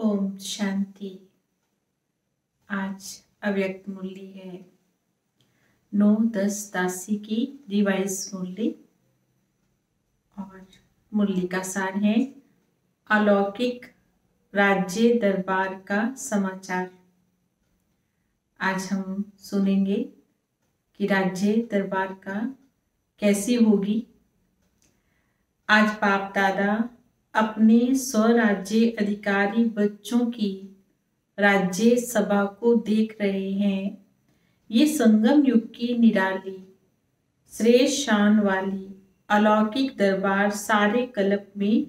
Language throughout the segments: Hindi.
ओम शांति। आज अव्यक्त मुरली है 9/10/83 की रिवाइज मुरली और मुरली का सार है अलौकिक राज्य दरबार का समाचार। आज हम सुनेंगे कि राज्य दरबार का कैसी होगी। आज बाप दादा अपने स्वराज्य अधिकारी बच्चों की राज्य सभा को देख रहे हैं। ये संगम युग की निराली श्रेष्ठ शान वाली अलौकिक दरबार सारे कल्प में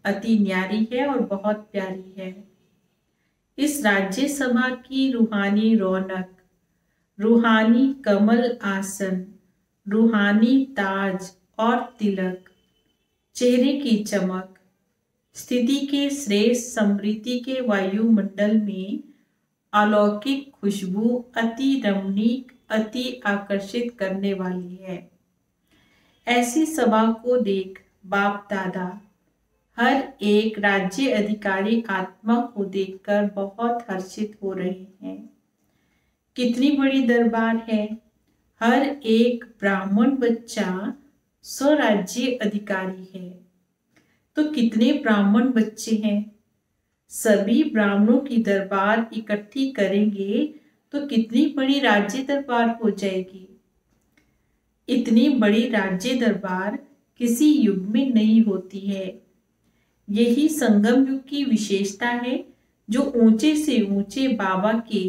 अति न्यारी है और बहुत प्यारी है। इस राज्य सभा की रूहानी रौनक, रूहानी कमल आसन, रूहानी ताज और तिलक, चेहरे की चमक, स्थिति के श्रेष्ठ समृद्धि के वायुमंडल में अलौकिक खुशबू अति रमणीक, अति आकर्षित करने वाली है। ऐसी सभा को देख बाप दादा हर एक राज्य अधिकारी आत्मा को देखकर बहुत हर्षित हो रहे हैं। कितनी बड़ी दरबार है। हर एक ब्राह्मण बच्चा स्वराज्य अधिकारी है। तो कितने ब्राह्मण बच्चे हैं। सभी ब्राह्मणों की दरबार इकट्ठी करेंगे तो कितनी बड़ी राज्य दरबार हो जाएगी। इतनी बड़ी राज्य दरबार किसी युग में नहीं होती है। यही संगम युग की विशेषता है, जो ऊंचे से ऊंचे बाबा के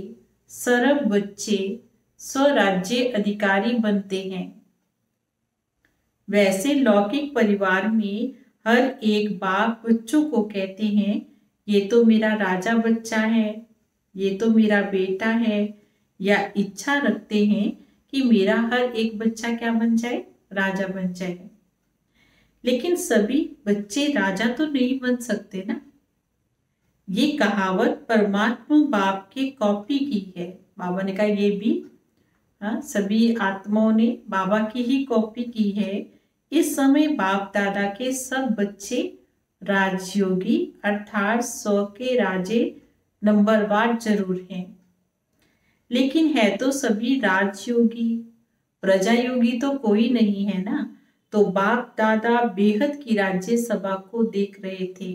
सरब बच्चे स्वराज्य अधिकारी बनते हैं। वैसे लौकिक परिवार में हर एक बाप बच्चों को कहते हैं, ये तो मेरा राजा बच्चा है, ये तो मेरा बेटा है, या इच्छा रखते हैं कि मेरा हर एक बच्चा क्या बन जाए, राजा बन जाए। लेकिन सभी बच्चे राजा तो नहीं बन सकते ना। ये कहावत परमात्मा बाप के कॉपी की है। बाबा ने कहा ये भी सभी आत्माओं ने बाबा की ही कॉपी की है। इस समय बाप दादा के सब बच्चे राजयोगी अर्थात 100 के राजे नंबरवार जरूर हैं, लेकिन है तो सभी राजयोगी, प्रजा योगी तो कोई नहीं है ना। तो बाप दादा बेहद की राज्य सभा को देख रहे थे।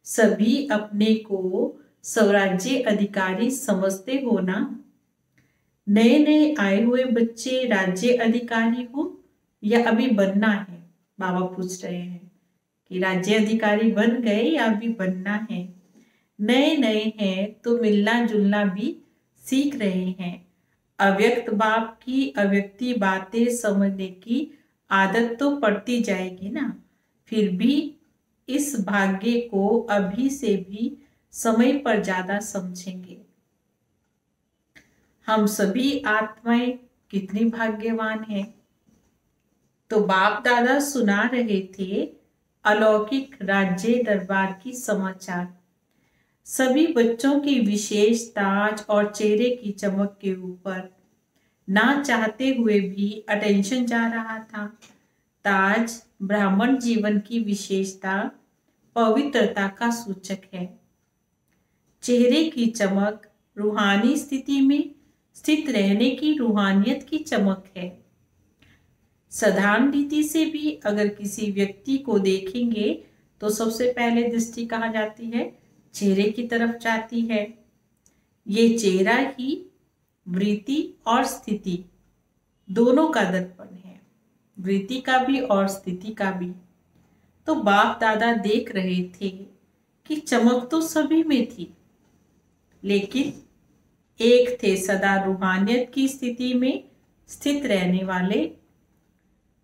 सभी अपने को स्वराज्य अधिकारी समझते हो ना। नए नए आए हुए बच्चे राज्य अधिकारी हो या अभी बनना है। बाबा पूछ रहे हैं कि राज्य अधिकारी बन गए या अभी बनना है। नए नए हैं तो मिलना जुलना भी सीख रहे हैं। अव्यक्त बाप की अव्यक्ति बातें समझने की आदत तो पड़ती जाएगी ना। फिर भी इस भाग्य को अभी से भी समय पर ज्यादा समझेंगे। हम सभी आत्माएं कितनी भाग्यवान हैं। तो बाप दादा सुना रहे थे अलौकिक राज्य दरबार की समाचार। सभी बच्चों की विशेष ताज और चेहरे की चमक के ऊपर ना चाहते हुए भी अटेंशन जा रहा था। ताज ब्राह्मण जीवन की विशेषता, पवित्रता का सूचक है। चेहरे की चमक रूहानी स्थिति में स्थित रहने की रूहानियत की चमक है। साधारण रीति से भी अगर किसी व्यक्ति को देखेंगे तो सबसे पहले दृष्टि कहाँ जाती है, चेहरे की तरफ जाती है। ये चेहरा ही वृत्ति और स्थिति दोनों का दर्पण है, वृत्ति का भी और स्थिति का भी। तो बाप दादा देख रहे थे कि चमक तो सभी में थी, लेकिन एक थे सदा रूहानियत की स्थिति में स्थित रहने वाले,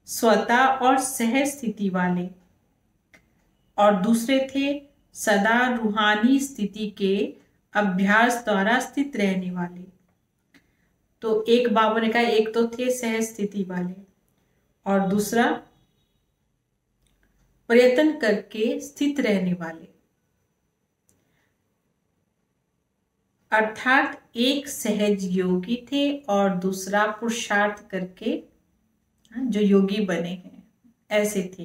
स्वतः और सहज स्थिति वाले, और दूसरे थे सदा रूहानी स्थिति के अभ्यास द्वारा स्थित रहने वाले। तो एक बाबा ने कहा एक तो थे सहज स्थिति वाले और दूसरा प्रयत्न करके स्थित रहने वाले। अर्थात एक सहज योगी थे और दूसरा पुरुषार्थ करके जो योगी बने हैं, ऐसे थे।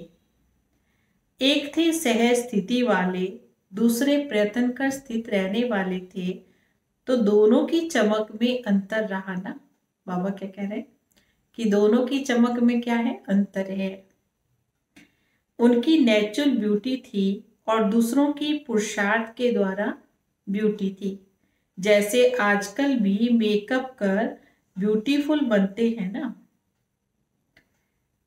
एक थे सहज स्थिति वाले, दूसरे प्रयत्न कर स्थित रहने वाले थे, तो दोनों की चमक में अंतर रहा ना। बाबा क्या कह रहे हैं कि दोनों की चमक में क्या है, अंतर है। उनकी नेचुरल ब्यूटी थी और दूसरों की पुरुषार्थ के द्वारा ब्यूटी थी। जैसे आजकल भी मेकअप कर ब्यूटीफुल बनते हैं ना,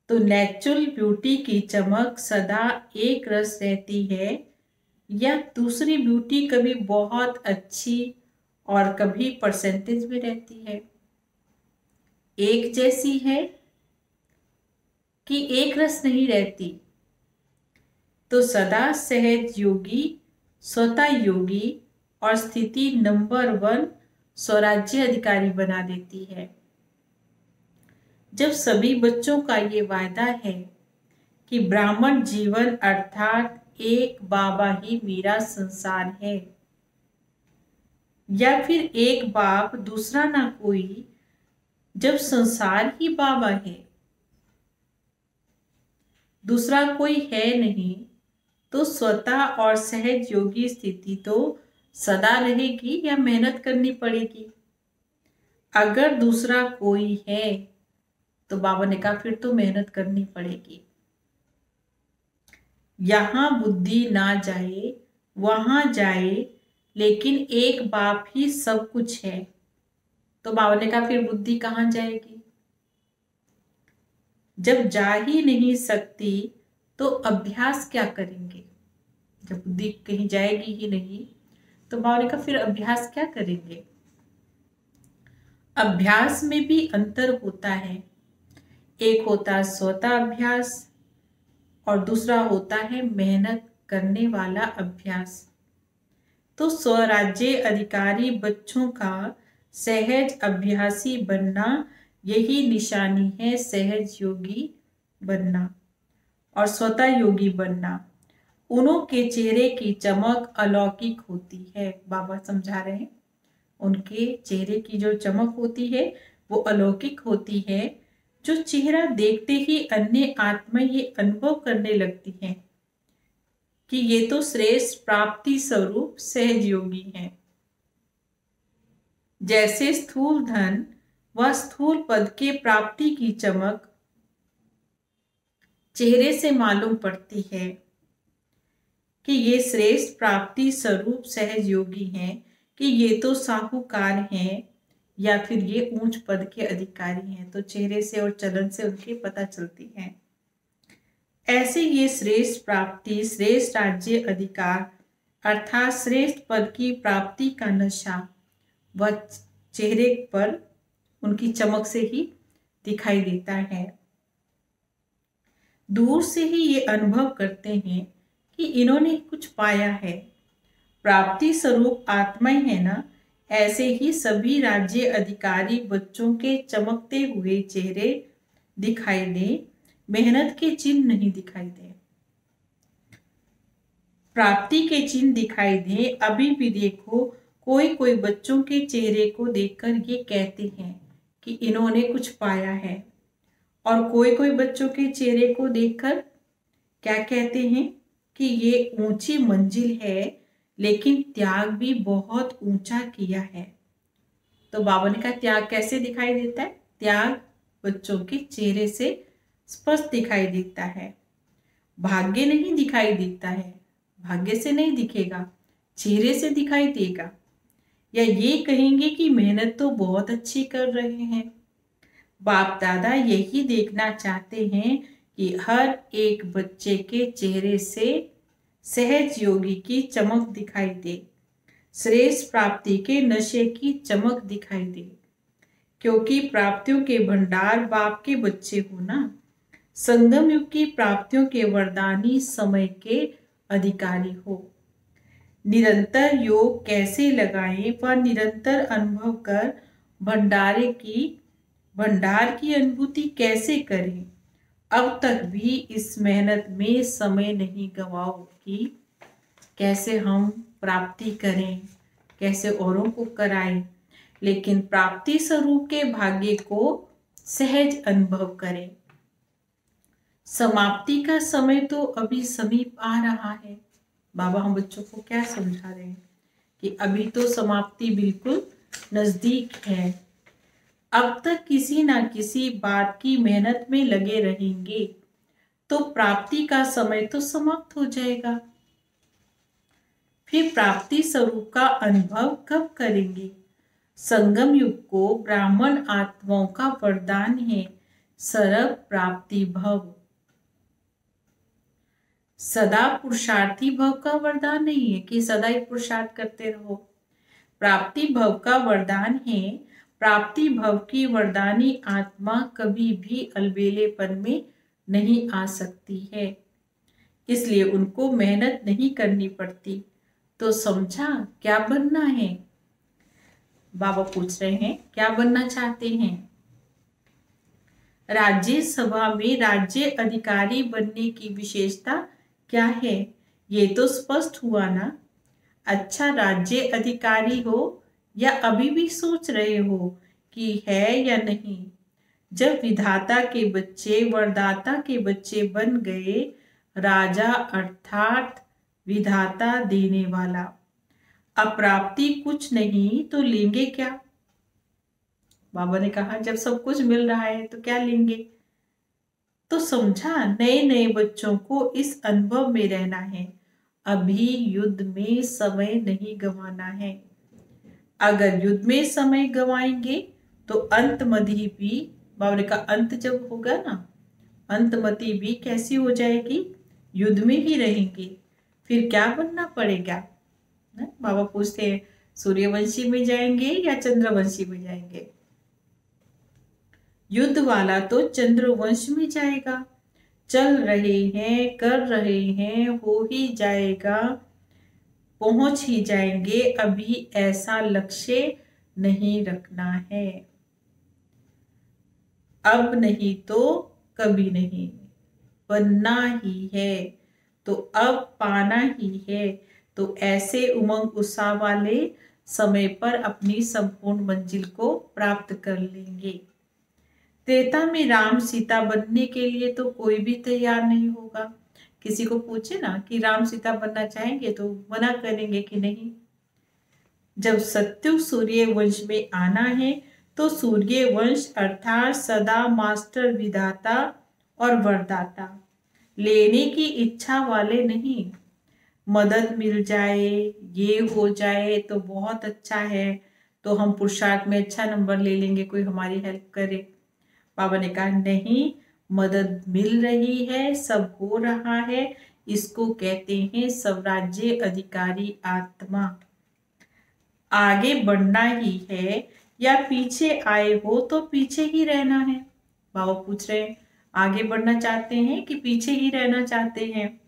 तो नेचुरल ब्यूटी की चमक सदा एक रस रहती है, या दूसरी ब्यूटी कभी बहुत अच्छी और कभी परसेंटेज में रहती है। एक जैसी है कि एक रस नहीं रहती, तो सदा सहज योगी, स्वतः योगी और स्थिति नंबर 1 स्वराज्य अधिकारी बना देती है। जब सभी बच्चों का ये वायदा है कि ब्राह्मण जीवन अर्थात एक बाबा ही मेरा संसार है, या फिर एक बाप दूसरा ना कोई, जब संसार ही बाबा है, दूसरा कोई है नहीं, तो स्वतः और सहज योगी स्थिति तो सदा रहेगी या मेहनत करनी पड़ेगी। अगर दूसरा कोई है तो बाबा ने कहा फिर तो मेहनत करनी पड़ेगी। यहां बुद्धि ना जाए वहां जाए, लेकिन एक बाप ही सब कुछ है। तो बाबा ने कहा फिर बुद्धि कहां जाएगी? जब जा ही नहीं सकती तो अभ्यास क्या करेंगे? जब बुद्धि कहीं जाएगी ही नहीं तो बाबा ने कहा फिर अभ्यास क्या करेंगे? अभ्यास में भी अंतर होता है। एक होता है स्वतः अभ्यास और दूसरा होता है मेहनत करने वाला अभ्यास। तो स्वराज्य अधिकारी बच्चों का सहज अभ्यासी बनना, यही निशानी है सहज योगी बनना और स्वतः योगी बनना। उन्हों के चेहरे की चमक अलौकिक होती है। बाबा समझा रहे हैं, उनके चेहरे की जो चमक होती है वो अलौकिक होती है, जो चेहरा देखते ही अन्य आत्मा ये अनुभव करने लगती हैं कि ये तो श्रेष्ठ प्राप्ति स्वरूप सहज योगी हैं। जैसे स्थूल धन व स्थूल पद के प्राप्ति की चमक चेहरे से मालूम पड़ती है कि ये श्रेष्ठ प्राप्ति स्वरूप सहज योगी हैं, कि ये तो साहूकार हैं या फिर ये ऊंच पद के अधिकारी हैं, तो चेहरे से और चलन से उनकी पता चलती है। ऐसे ये श्रेष्ठ प्राप्ति, श्रेष्ठ राज्य अधिकार अर्थात श्रेष्ठ पद की प्राप्ति का नशा वह चेहरे पर उनकी चमक से ही दिखाई देता है। दूर से ही ये अनुभव करते हैं कि इन्होंने कुछ पाया है। प्राप्ति स्वरूप आत्मा ही है ना, ऐसे ही सभी राज्य अधिकारी बच्चों के चमकते हुए चेहरे दिखाई दे, मेहनत के चिन्ह नहीं दिखाई दे। प्राप्ति के चिन्ह दिखाई दे। अभी भी देखो कोई कोई बच्चों के चेहरे को देखकर ये कहते हैं कि इन्होंने कुछ पाया है, और कोई कोई बच्चों के चेहरे को देखकर क्या कहते हैं कि ये ऊंची मंजिल है, लेकिन त्याग भी बहुत ऊंचा किया है। तो बाबा ने कहा त्याग कैसे दिखाई देता है? त्याग बच्चों के चेहरे से स्पष्ट दिखाई देता है, भाग्य नहीं दिखाई देता है। भाग्य से नहीं दिखेगा, चेहरे से दिखाई देगा। या ये कहेंगे कि मेहनत तो बहुत अच्छी कर रहे हैं। बाप दादा यही देखना चाहते हैं कि हर एक बच्चे के चेहरे से सहज योगी की चमक दिखाई दे, श्रेष्ठ प्राप्ति के नशे की चमक दिखाई दे। क्योंकि प्राप्तियों के भंडार बाप के बच्चे हो ना, संगम युग की प्राप्तियों के वरदानी समय के अधिकारी हो। निरंतर योग कैसे लगाएं व निरंतर अनुभव कर भंडार की अनुभूति कैसे करें? अब तक भी इस मेहनत में समय नहीं गवाओ कि कैसे हम प्राप्ति करें, कैसे औरों को कराएं, लेकिन प्राप्ति स्वरूप के भाग्य को सहज अनुभव करें। समाप्ति का समय तो अभी समीप आ रहा है। बाबा हम बच्चों को क्या समझा रहे हैं कि अभी तो समाप्ति बिल्कुल नजदीक है। अब तक किसी ना किसी बात की मेहनत में लगे रहेंगे तो प्राप्ति का समय तो समाप्त हो जाएगा। फिर प्राप्ति स्वरूप का अनुभव कब करेंगे? संगम युग को ब्राह्मण आत्माओं का वरदान है, सर्व प्राप्ति भव। सदा पुरुषार्थी भव का वरदान नहीं है कि सदा ही पुरुषार्थ करते रहो। प्राप्ति भव का वरदान है। प्राप्ति भव की वरदानी आत्मा कभी भी अलबेलेपन में नहीं आ सकती है, इसलिए उनको मेहनत नहीं करनी पड़ती। तो समझा क्या बनना है? बाबा पूछ रहे हैं क्या बनना चाहते हैं? राज्यसभा में राज्य अधिकारी बनने की विशेषता क्या है? ये तो स्पष्ट हुआ ना। अच्छा राज्य अधिकारी हो या अभी भी सोच रहे हो कि है या नहीं? जब विधाता के बच्चे वरदाता के बच्चे बन गए, राजा अर्थात विधाता देने वाला, अप्राप्ति कुछ नहीं तो लेंगे क्या? बाबा ने कहा जब सब कुछ मिल रहा है तो क्या लेंगे? तो समझा नए नए बच्चों को इस अनुभव में रहना है। अभी युद्ध में समय नहीं गंवाना है। अगर युद्ध में समय गंवाएंगे तो अंतमति भी, बाबा ने कहा अंत जब होगा ना, अंतमति भी कैसी हो जाएगी? युद्ध में ही रहेंगे। फिर क्या बनना पड़ेगा? बाबा पूछते हैं सूर्यवंशी में जाएंगे या चंद्रवंशी में जाएंगे? युद्ध वाला तो चंद्रवंश में जाएगा। चल रहे हैं, कर रहे हैं, हो ही जाएगा, पहुंच ही जाएंगे। अभी ऐसा लक्ष्य नहीं रखना है। अब नहीं तो कभी नहीं, बनना ही है तो अब पाना ही है। तो ऐसे उमंग उत्साह वाले समय पर अपनी संपूर्ण मंजिल को प्राप्त कर लेंगे। त्रेता में राम सीता बनने के लिए तो कोई भी तैयार नहीं होगा। किसी को पूछे ना कि राम सीता बनना चाहेंगे तो मना करेंगे कि नहीं। जब सत्युग सूर्य वंश में आना है तो सूर्य वंश अर्थात सदा मास्टर विधाता और वरदाता लेने की इच्छा वाले नहीं। मदद मिल जाए, ये हो जाए तो बहुत अच्छा है, तो हम पुरुषार्थ में अच्छा नंबर ले लेंगे, कोई हमारी हेल्प करे। बाबा ने कहा नहीं, मदद मिल रही है, सब हो रहा है, इसको कहते हैं स्वराज्य अधिकारी आत्मा। आगे बढ़ना ही है या पीछे आए हो तो पीछे ही रहना है? बाबा पूछ रहे हैं आगे बढ़ना चाहते हैं कि पीछे ही रहना चाहते हैं?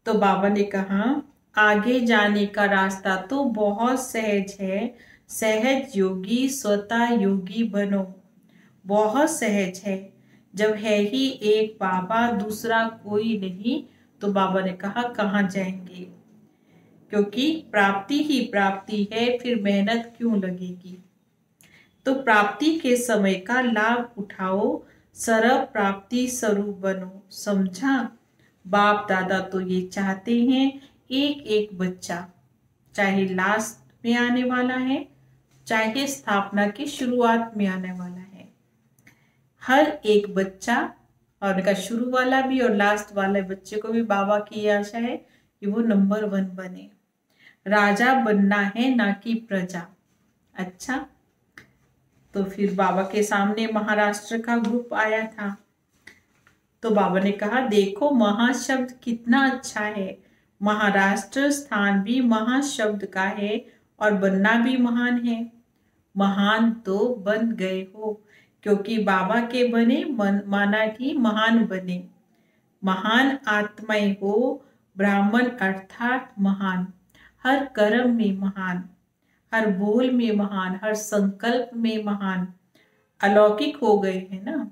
तो बाबा ने कहा आगे जाने का रास्ता तो बहुत सहज है। सहज योगी स्वतः योगी बनो। बहुत सहज है। जब है ही एक बाबा, दूसरा कोई नहीं, तो बाबा ने कहा कहाँ जाएंगे? क्योंकि प्राप्ति ही प्राप्ति है, फिर मेहनत क्यों लगेगी? तो प्राप्ति के समय का लाभ उठाओ, सर्व प्राप्ति स्वरूप बनो। समझा? बाप दादा तो ये चाहते हैं एक एक बच्चा, चाहे लास्ट में आने वाला है, चाहे स्थापना की शुरुआत में आने वाला है, हर एक बच्चा, और उनका शुरू वाला भी और लास्ट वाले बच्चे को भी बाबा की आशा है कि वो नंबर 1 बने। राजा बनना है ना कि प्रजा। अच्छा, तो फिर बाबा के सामने महाराष्ट्र का ग्रुप आया था, तो बाबा ने कहा देखो महाशब्द कितना अच्छा है। महाराष्ट्र स्थान भी महाशब्द का है और बनना भी महान है। महान तो बन गए हो, क्योंकि बाबा के बने माना कि महान बने। महान आत्माएं हो, ब्राह्मण अर्थात महान, हर कर्म में महान, हर बोल में महान, हर संकल्प में महान, अलौकिक हो गए हैं ना।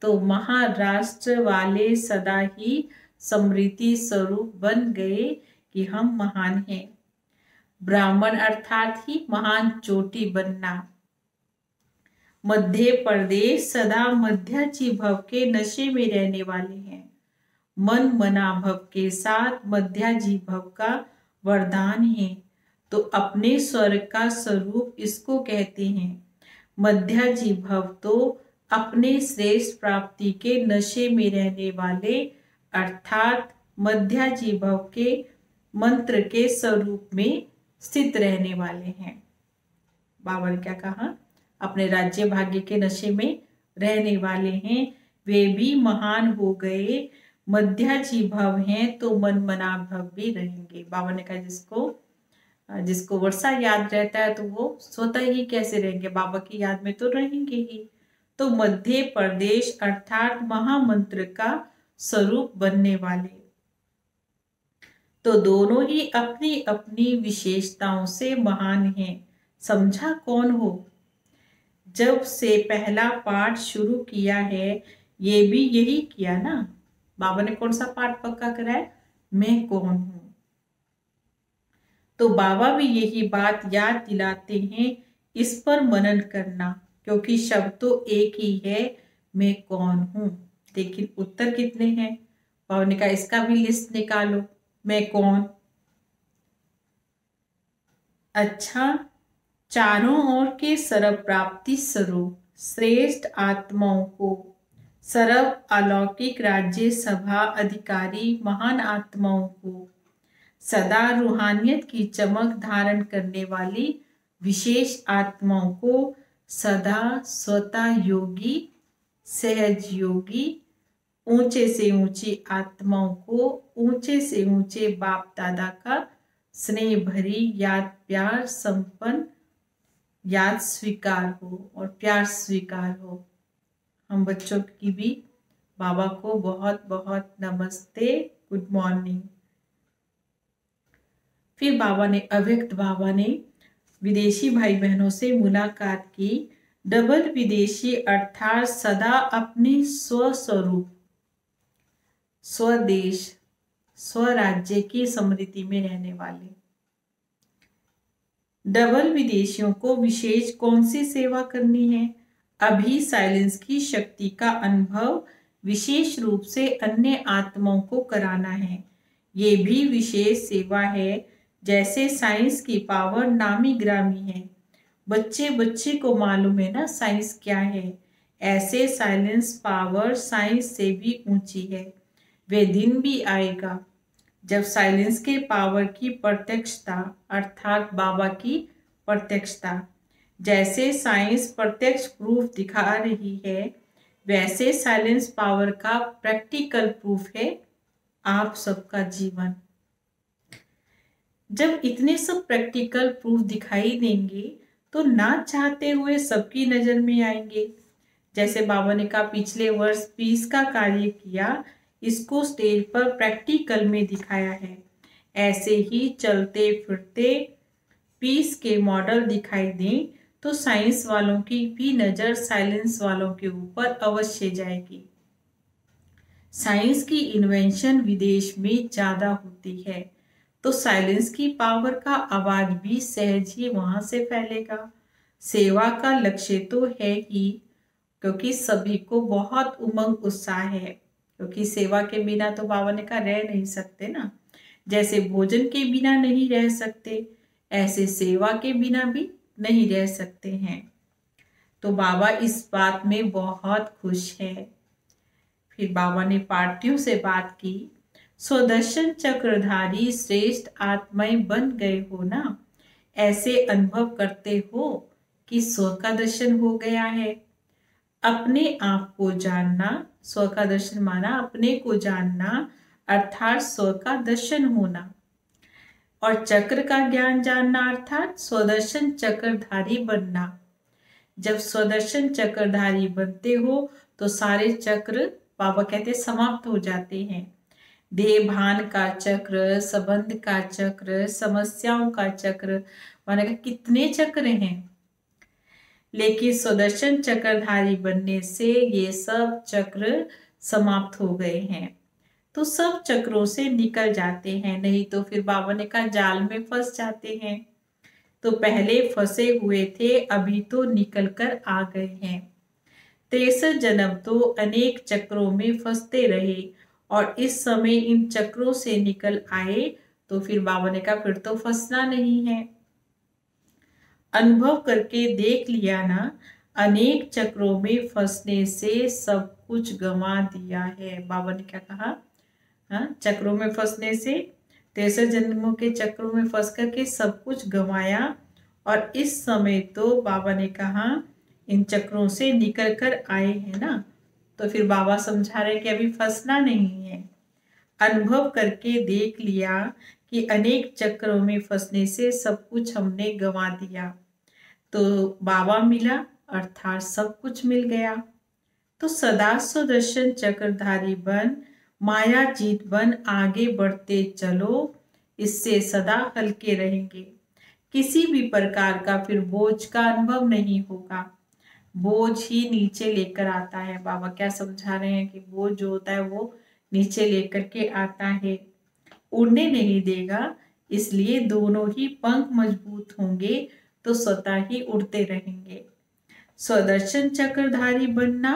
तो महाराष्ट्र वाले सदा ही समृद्धि स्वरूप बन गए कि हम महान हैं। ब्राह्मण अर्थात ही महान चोटी बनना। मध्य प्रदेश सदा मध्याची भव के नशे में रहने वाले हैं। मन मनाभव के साथ मध्याजीभव का वरदान है। तो अपने स्वर्ग का स्वरूप इसको कहते हैं। मध्याजीभव तो अपने श्रेष्ठ प्राप्ति के नशे में रहने वाले अर्थात मध्याजीभव के मंत्र के स्वरूप में स्थित रहने वाले हैं। बाबा ने क्या कहा? अपने राज्य भाग्य के नशे में रहने वाले हैं, वे भी महान हो गए। मध्याजीभव हैं तो मन मनाभव भी रहेंगे। बाबा ने कहा जिसको वर्षा याद रहता है तो वो स्वतः ही कैसे रहेंगे, बाबा की याद में तो रहेंगे ही। तो मध्य प्रदेश अर्थात महामंत्र का स्वरूप बनने वाले। तो दोनों ही अपनी अपनी विशेषताओं से महान हैं। समझा कौन हो? जब से पहला पाठ शुरू किया है ये भी यही किया ना। बाबा ने कौन सा पाठ पक्का करा है? मैं कौन हूं। तो बाबा भी यही बात याद दिलाते हैं, इस पर मनन करना, क्योंकि शब्द तो एक ही है, मैं कौन हूं। लेकिन उत्तर कितने हैं? बाबा ने कहा इसका भी लिस्ट निकालो, मैं कौन। अच्छा, चारों ओर के सर्व प्राप्ति स्वरूप श्रेष्ठ आत्माओं को, सर्व अलौकिक राज्य सभा अधिकारी महान आत्माओं को, सदा रूहानियत की चमक धारण करने वाली विशेष आत्माओं को, सदा स्वतः योगी सहज योगी ऊंचे से ऊंची आत्माओं को, ऊंचे से ऊंचे बाप दादा का स्नेह भरी याद प्यार संपन्न याद स्वीकार हो और प्यार स्वीकार हो। हम बच्चों की भी बाबा को बहुत बहुत नमस्ते, गुड मॉर्निंग। फिर अव्यक्त बाबा ने विदेशी भाई बहनों से मुलाकात की। डबल विदेशी अर्थात सदा अपने स्वस्वरूप स्वदेश स्वराज्य की समृद्धि में रहने वाले डबल विदेशियों को विशेष कौन सी सेवा करनी है? अभी साइलेंस की शक्ति का अनुभव विशेष रूप से अन्य आत्माओं को कराना है। ये भी विशेष सेवा है। जैसे साइंस की पावर नामी ग्रामी है, बच्चे बच्चे को मालूम है ना साइंस क्या है, ऐसे साइलेंस पावर साइंस से भी ऊंची है। वे दिन भी आएगा जब साइलेंस के पावर की प्रत्यक्षता अर्थात बाबा की प्रत्यक्षता, जैसे साइंस प्रत्यक्ष प्रूफ दिखा रही है, वैसे साइलेंस पावर का प्रैक्टिकल प्रूफ है आप सबका जीवन। जब इतने सब प्रैक्टिकल प्रूफ दिखाई देंगे तो ना चाहते हुए सबकी नजर में आएंगे। जैसे बाबा ने कहा पिछले वर्ष पीस का कार्य किया, इसको स्टेज पर प्रैक्टिकल में दिखाया है। ऐसे ही चलते फिरते पीस के मॉडल दिखाई दें तो साइंस वालों की भी नजर साइलेंस वालों के ऊपर अवश्य जाएगी। साइंस की इन्वेंशन विदेश में ज्यादा होती है तो साइलेंस की पावर का आवाज भी सहज ही वहां से फैलेगा। सेवा का लक्ष्य तो है ही, क्योंकि सभी को बहुत उमंग उत्साह है, क्योंकि सेवा के बिना तो बाबा ने कहा रह नहीं सकते ना। जैसे भोजन के बिना नहीं रह सकते, ऐसे सेवा के बिना भी नहीं रह सकते हैं। तो बाबा इस बात में बहुत खुश है। फिर बाबा ने पार्टियों से बात की। स्वदर्शन चक्रधारी श्रेष्ठ आत्माएं बन गए हो ना, ऐसे अनुभव करते हो कि स्व का दर्शन हो गया है। अपने आप को जानना, स्व का दर्शन माना अपने को जानना अर्थात स्व का दर्शन होना, और चक्र का ज्ञान जानना अर्थात स्वदर्शन चक्रधारी बनना। जब स्वदर्शन चक्रधारी बनते हो तो सारे चक्र बाबा कहते समाप्त हो जाते हैं। देह भान का चक्र, संबंध का चक्र, समस्याओं का चक्र, माने कितने चक्र हैं, लेकिन स्वदर्शन चक्रधारी बनने से ये सब चक्र समाप्त हो गए हैं। तो सब चक्रों से निकल जाते हैं, नहीं तो फिर बाबा ने कहा जाल में फंस जाते हैं। तो पहले फंसे हुए थे, अभी तो निकल कर आ गए हैं। 63 जन्म तो अनेक चक्रों में फंसते रहे और इस समय इन चक्रों से निकल आए तो फिर बाबा ने कहा फिर तो फंसना नहीं है। अनुभव करके देख लिया ना, अनेक चक्रों में फंसने से सब कुछ गंवा दिया है। बाबा ने क्या कहा? हाँ, चक्रों में फंसने से, 63 जन्मों के चक्रों में फंस करके सब कुछ गंवाया। और इस समय तो बाबा ने कहा इन चक्रों से निकल कर आए हैं ना, तो फिर बाबा समझा रहे कि अभी फंसना नहीं है। अनुभव करके देख लिया कि अनेक चक्रों में फंसने से सब कुछ हमने गंवा दिया। तो बाबा मिला अर्थात सब कुछ मिल गया। तो सदा सुदर्शन चक्रधारी बन, माया जीत बन, आगे बढ़ते चलो, इससे सदा हल्के रहेंगे। किसी भी प्रकार का फिर बोझ का अनुभव नहीं होगा। बोझ ही नीचे लेकर आता है। बाबा क्या समझा रहे हैं कि बोझ जो होता है वो नीचे लेकर के आता है, उड़ने नहीं देगा। इसलिए दोनों ही पंख मजबूत होंगे तो स्वतः ही उड़ते रहेंगे। स्वदर्शन चक्रधारी बनना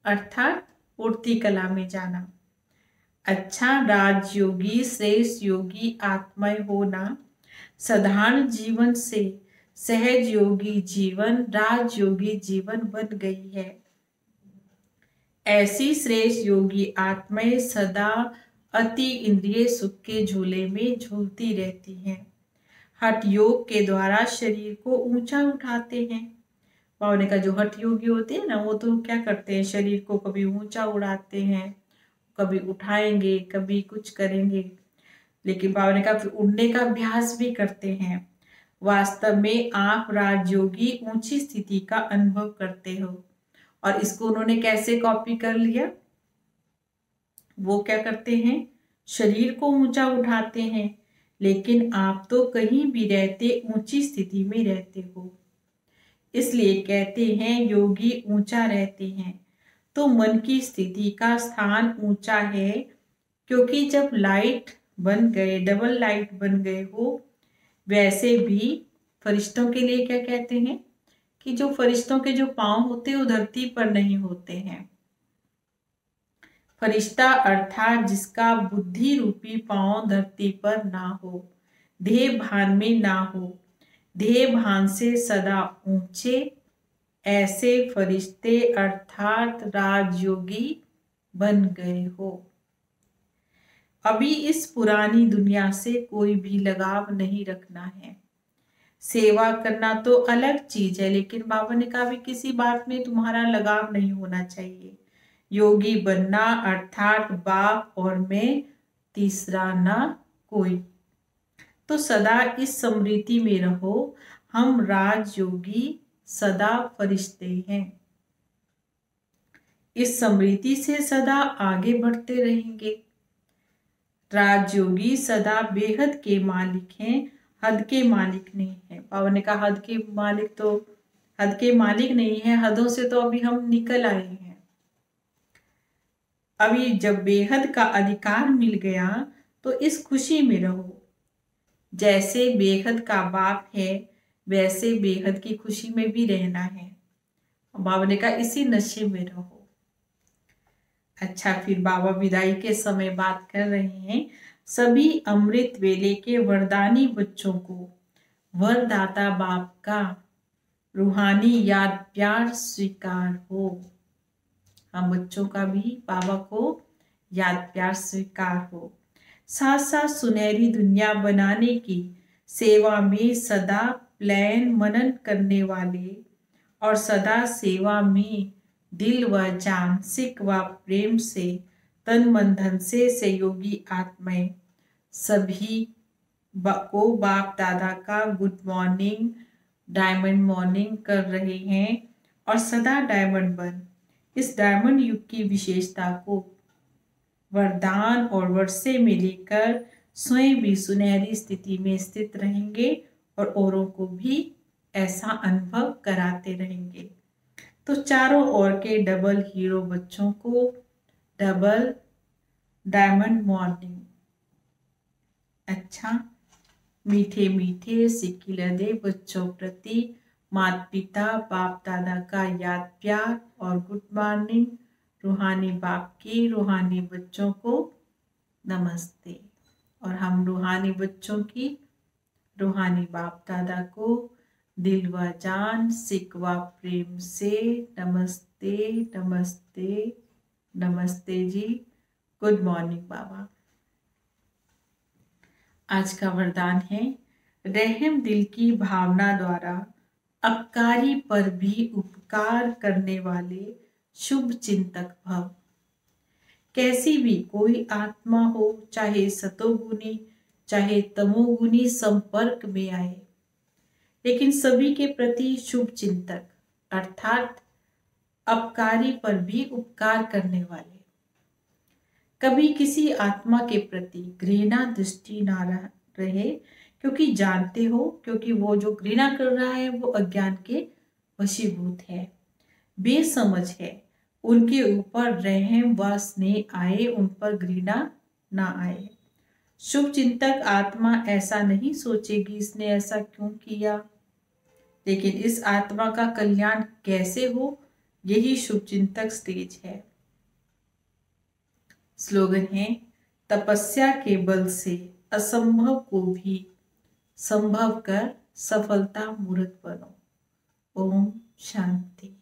अर्थात उड़ती कला में जाना। अच्छा राजयोगी श्रेष्ठ योगी आत्मय होना। साधारण जीवन से सहज योगी जीवन राजयोगी जीवन बन गई है। ऐसी श्रेष्ठ योगी आत्माएं सदा अति इंद्रिय सुख के झूले में झूलती रहती हैं। हठ योग के द्वारा शरीर को ऊंचा उठाते हैं। बाबा ने कहा जो हठ योगी होते हैं ना, वो तो क्या करते हैं, शरीर को कभी ऊंचा उड़ाते हैं, कभी उठाएंगे, कभी कुछ करेंगे। लेकिन बाबा ने कहा फिर उड़ने का अभ्यास भी करते हैं। वास्तव में आप राजयोगी ऊंची स्थिति का अनुभव करते हो। और इसको उन्होंने कैसे कॉपी कर लिया? वो क्या करते हैं, शरीर को ऊंचा उठाते हैं, लेकिन आप तो कहीं भी रहते ऊंची स्थिति में रहते हो। इसलिए कहते हैं योगी ऊंचा रहते हैं। तो मन की स्थिति का स्थान ऊंचा है, क्योंकि जब लाइट बन गए, डबल लाइट बन गए हो, वैसे भी फरिश्तों के लिए क्या कहते हैं कि जो फरिश्तों के जो पांव होते हैं वो धरती पर नहीं होते हैं। फरिश्ता अर्थात जिसका बुद्धि रूपी पांव धरती पर ना हो, देह भान में ना हो, देह भान से सदा ऊंचे, ऐसे फरिश्ते अर्थात राजयोगी बन गए हो। अभी इस पुरानी दुनिया से कोई भी लगाव नहीं रखना है। सेवा करना तो अलग चीज है, लेकिन बाबा ने कहा भी किसी बात में तुम्हारा लगाव नहीं होना चाहिए। योगी बनना अर्थात बाप और मैं, तीसरा ना कोई। तो सदा इस स्मृति में रहो, हम राजयोगी सदा फरिश्ते हैं। इस स्मृति से सदा आगे बढ़ते रहेंगे। राजयोगी सदा बेहद के मालिक हैं, हद के मालिक नहीं है। बाबा ने कहा हद के मालिक तो हद के मालिक नहीं है, हदों से तो अभी हम निकल आए हैं। अभी जब बेहद का अधिकार मिल गया तो इस खुशी में रहो। जैसे बेहद का बाप है वैसे बेहद की खुशी में भी रहना है। बाबा ने कहा इसी नशे में रहो। अच्छा, फिर बाबा विदाई के समय बात कर रहे हैं। सभी अमृत वेले के वरदानी बच्चों को वरदाता बाप का रूहानी याद प्यार स्वीकार हो। हम बच्चों का भी बाबा को याद प्यार स्वीकार हो। साथ साथ सुनहरी दुनिया बनाने की सेवा में सदा प्लान मनन करने वाले और सदा सेवा में दिल व जान सिक व प्रेम से तन मन धन से सहयोगी आत्माएं सभी को बाप दादा का गुड मॉर्निंग, डायमंड मॉर्निंग कर रहे हैं। और सदा डायमंड बन इस डायमंड युग की विशेषता को वरदान और वर्षे में लेकर स्वयं भी सुनहरी स्थिति में स्थित रहेंगे और औरों को भी ऐसा अनुभव कराते रहेंगे। तो चारों ओर के डबल हीरो बच्चों को डबल डायमंड मॉर्निंग। अच्छा, मीठे मीठे सिकिलदे बच्चों प्रति माता पिता बाप दादा का याद प्यार और गुड मॉर्निंग। रूहानी बाप की रूहानी बच्चों को नमस्ते। और हम रूहानी बच्चों की रूहानी बाप दादा को दिल व जान सिकवा प्रेम से नमस्ते नमस्ते नमस्ते जी। गुड मॉर्निंग बाबा। आज का वरदान है, रहम दिल की भावना द्वारा अपकारी पर भी उपकार करने वाले शुभ चिंतक भव। कैसी भी कोई आत्मा हो, चाहे सतोगुनी चाहे तमोगुनी संपर्क में आए, लेकिन सभी के प्रति शुभ चिंतक अर्थात अपकारी पर भी उपकार करने वाले। कभी किसी आत्मा के प्रति घृणा दृष्टि ना रहे, क्योंकि जानते हो, क्योंकि वो जो घृणा कर रहा है वो अज्ञान के वशीभूत है, बेसमझ है। उनके ऊपर रहम व स्नेह आए, उन पर घृणा ना आए। शुभ चिंतक आत्मा ऐसा नहीं सोचेगी इसने ऐसा क्यों किया, लेकिन इस आत्मा का कल्याण कैसे हो, यही शुभ चिंतक स्टेज है। स्लोगन है, तपस्या के बल से असंभव को भी संभव कर सफलता मूर्त बनो। ओम शांति।